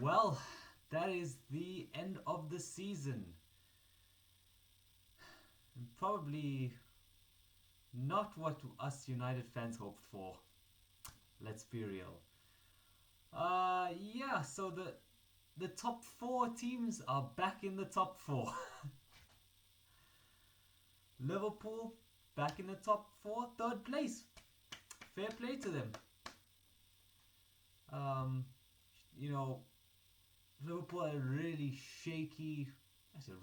Well, that is the end of the season. And probably not what us United fans hoped for. Let's be real. Yeah, so the top four teams are back in the top four. Liverpool back in the top four, third place. Fair play to them. Um, you know, Liverpool had a really shaky, actually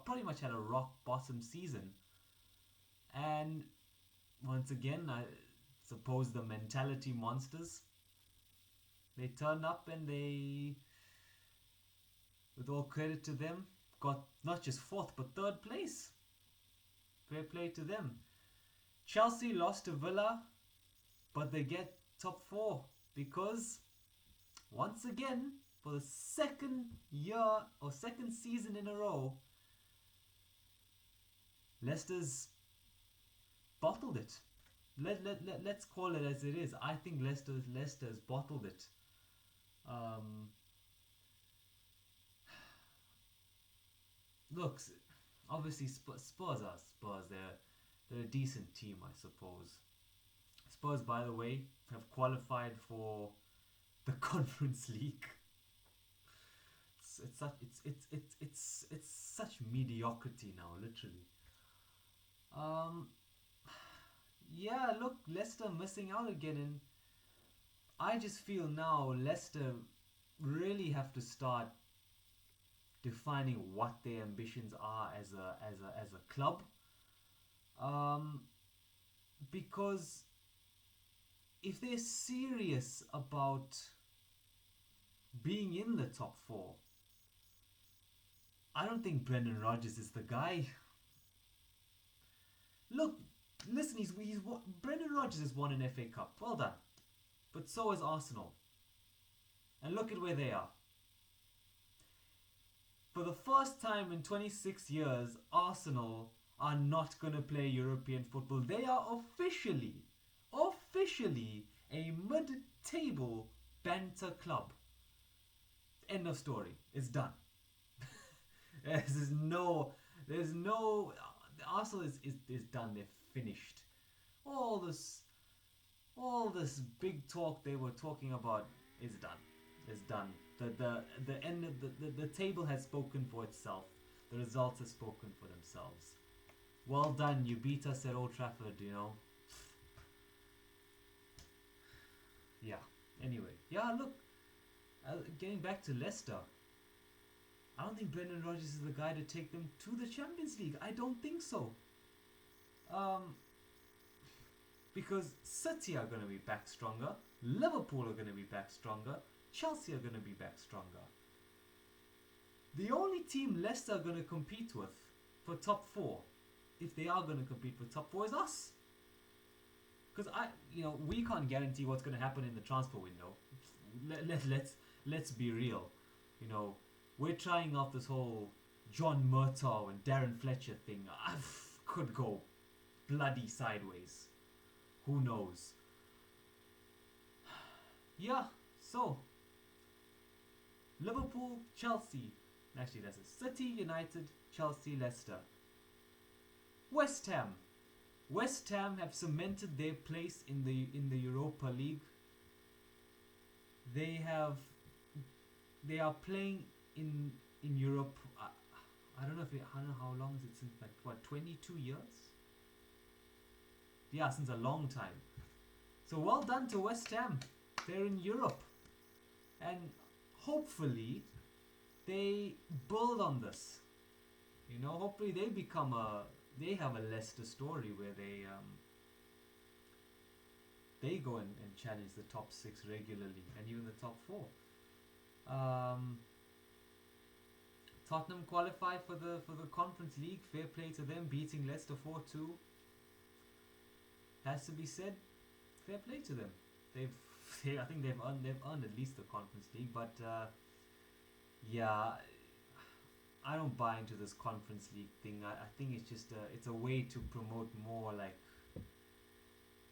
pretty much had a rock bottom season, and once again, I suppose the mentality monsters. They turned up and they, with all credit to them, got not just fourth but third place. Fair play to them. Chelsea lost to Villa, but they get top four because, once again, for the second year or second season in a row, Leicester's bottled it. Let's call it as it is. I think Leicester's bottled it. Um, Look, obviously Spurs are Spurs. They're a decent team, I suppose. Spurs, by the way, have qualified for the Conference League. It's such mediocrity now, literally. Um, yeah, look, Leicester missing out again, and I just feel now Leicester really have to start defining what their ambitions are as a club. Um, because if they're serious about being in the top four, I don't think Brendan Rodgers is the guy. Look, listen, Brendan Rodgers has won an FA Cup. Well done. But so has Arsenal. And look at where they are. For the first time in 26 years, Arsenal are not going to play European football. They are officially a mid-table banter club. End of story. It's done. there's no, Arsenal is done. They're finished. All this, all this big talk they were talking about is done. Is done. The end of the table has spoken for itself. The results have spoken for themselves. Well done, you beat us at Old Trafford, you know. Yeah. Anyway, yeah. Look, getting back to Leicester, I don't think Brendan Rodgers is the guy to take them to the Champions League. I don't think so. Um, because City are going to be back stronger, Liverpool are going to be back stronger, Chelsea are going to be back stronger. The only team Leicester are going to compete with for top four, if they are going to compete for top four, is us. Because we can't guarantee what's going to happen in the transfer window. Let's be real. You know, we're trying out this whole John Murtaugh and Darren Fletcher thing. I could go bloody sideways. Who knows? Yeah, so Liverpool, Chelsea. Actually, that's it. City, United, Chelsea, Leicester. West Ham. West Ham have cemented their place in the Europa League. They are playing in Europe. I don't know how long is it since, like, what, 22 years? Yeah, since a long time. So well done to West Ham. They're in Europe. And hopefully they build on this. You know, hopefully they have a Leicester story where they go and challenge the top 6 regularly and even the top 4. Tottenham qualify for the Conference League. Fair play to them, beating Leicester 4-2. Has to be said, fair play to them. I think they've earned at least the Conference League, but yeah, I don't buy into this Conference League thing. I think it's just it's a way to promote more like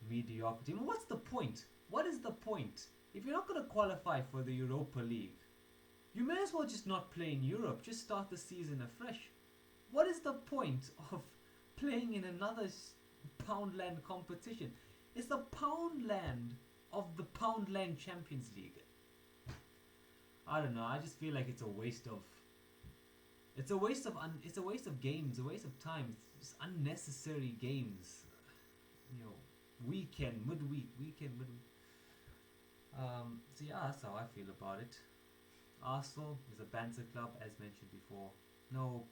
mediocrity. I mean, what's the point? What is the point if you're not going to qualify for the Europa League? You may as well just not play in Europe. Just start the season afresh. What is the point of playing in another Poundland competition? It's the Poundland of the Poundland Champions League. I don't know. I just feel like it's a waste of. It's a waste of. It's a waste of games. A waste of time. It's just unnecessary games. You know, midweek. So yeah, that's how I feel about it. Arsenal is a banter club, as mentioned before. No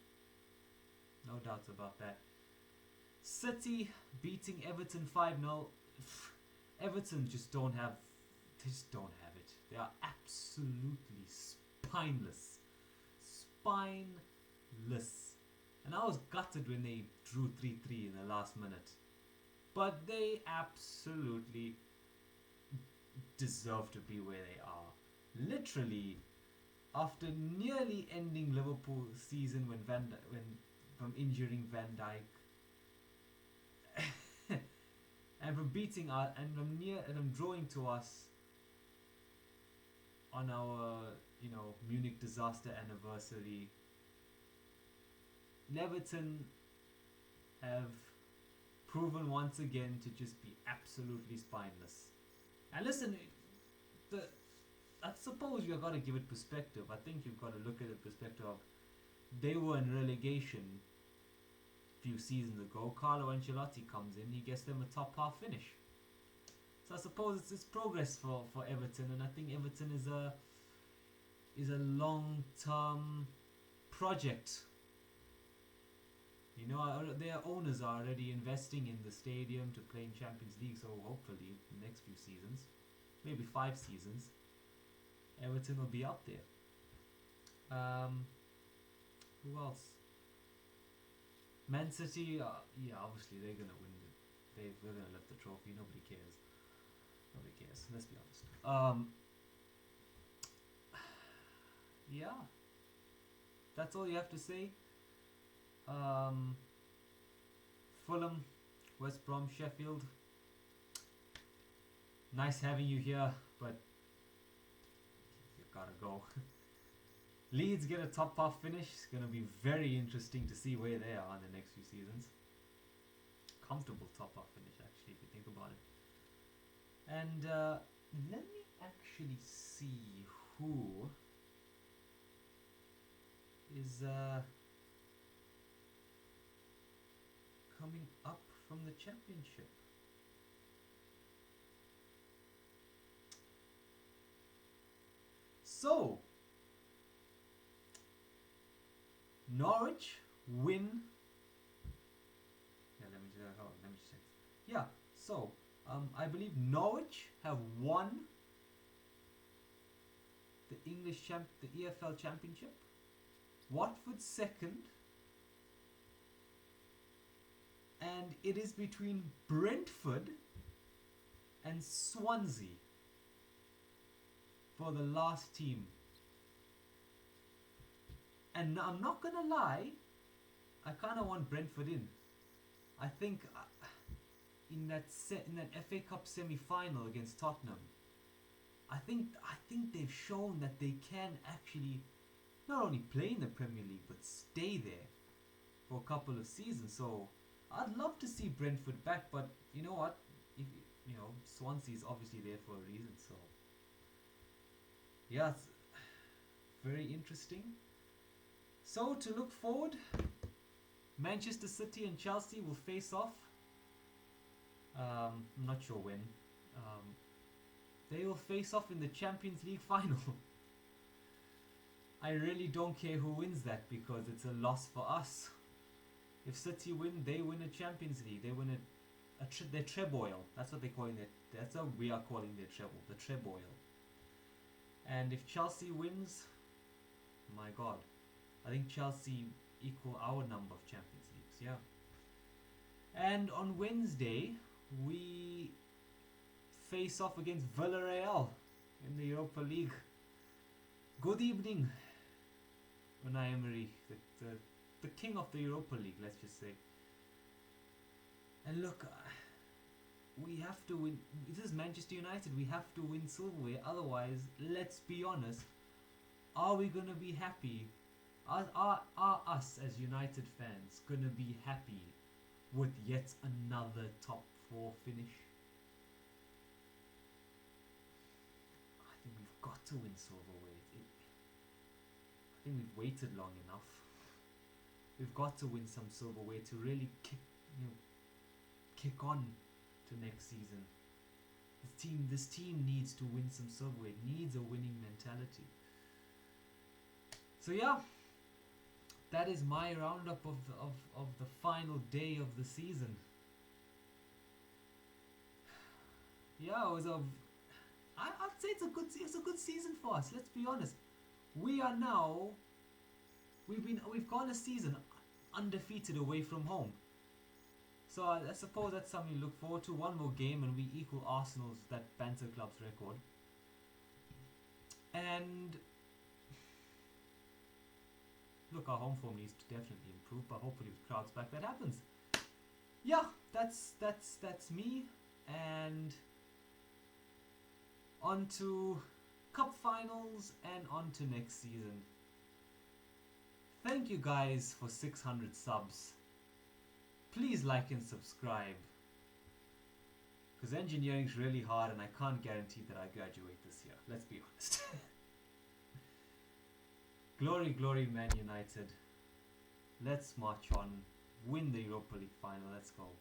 doubts about that. City beating Everton 5-0. Everton just don't have. They just don't have it. They are absolutely spineless. Spineless. And I was gutted when they drew 3-3 in the last minute. But they absolutely deserve to be where they are. Literally, after nearly ending Liverpool's season from injuring Van Dijk, and from beating us, and from drawing to us on our Munich disaster anniversary, Everton have proven once again to just be absolutely spineless. And listen, I suppose you've got to give it perspective. I think you've got to look at the perspective of they were in relegation a few seasons ago. Carlo Ancelotti comes in, he gets them a top half finish. So I suppose it's progress for Everton, and I think Everton is a long-term project. Their owners are already investing in the stadium to play in Champions League, so hopefully the next few seasons, maybe 5 seasons, Everton will be up there. Who else? Man City, obviously they're gonna win. They're gonna lift the trophy. Nobody cares. Let's be honest. Yeah, that's all you have to say. Fulham, West Brom, Sheffield. Nice having you here, but you gotta go. Leeds get a top half finish. It's gonna be very interesting to see where they are in the next few seasons. Comfortable top half finish, actually, if you think about it. And let me actually see who is coming up from the championship. So Norwich win. Let me just check. Yeah, so I believe Norwich have won the the EFL Championship. Watford second, and it is between Brentford and Swansea for the last team. And I'm not gonna lie, I kind of want Brentford in. I think in that FA Cup semi-final against Tottenham, I think they've shown that they can actually not only play in the Premier League but stay there for a couple of seasons. So I'd love to see Brentford back, but you know what? Swansea is obviously there for a reason. So yeah, it's very interesting. So to look forward, Manchester City and Chelsea will face off. I'm not sure when. They will face off in the Champions League final. I really don't care who wins that, because it's a loss for us. If City win, they win a Champions League. They win their treble. That's what they're calling it. That's what we are calling their treble. The treble. And if Chelsea wins, my God, I think Chelsea equal our number of Champions Leagues. Yeah. And on Wednesday, we face off against Villarreal in the Europa League. Good evening, Unai Emery, the king of the Europa League, let's just say. And look, we have to win. This is Manchester United. We have to win silverware. Otherwise, let's be honest, are we gonna be happy? Are us as United fans gonna be happy with yet another top 4 finish? I think we've got to win silverweight. I think we've waited long enough. We've got to win some silverweight to really kick on to next season. This team needs to win some silverweight. Needs a winning mentality. So yeah, that is my roundup of the final day of the season. Yeah, it was I'd say it's a good season for us. Let's be honest. We are now. We've gone a season undefeated away from home. So I suppose that's something to look forward to. One more game and we equal Arsenal's, that Banter Club's record. And look, our home form needs to definitely improve, but hopefully with crowds back that happens. Yeah, that's me, and on to cup finals and on to next season. Thank you guys for 600 subs. Please like and subscribe, because engineering's really hard and I can't guarantee that I graduate this year. Let's be honest. Glory, glory, Man United. Let's march on. Win the Europa League final. Let's go.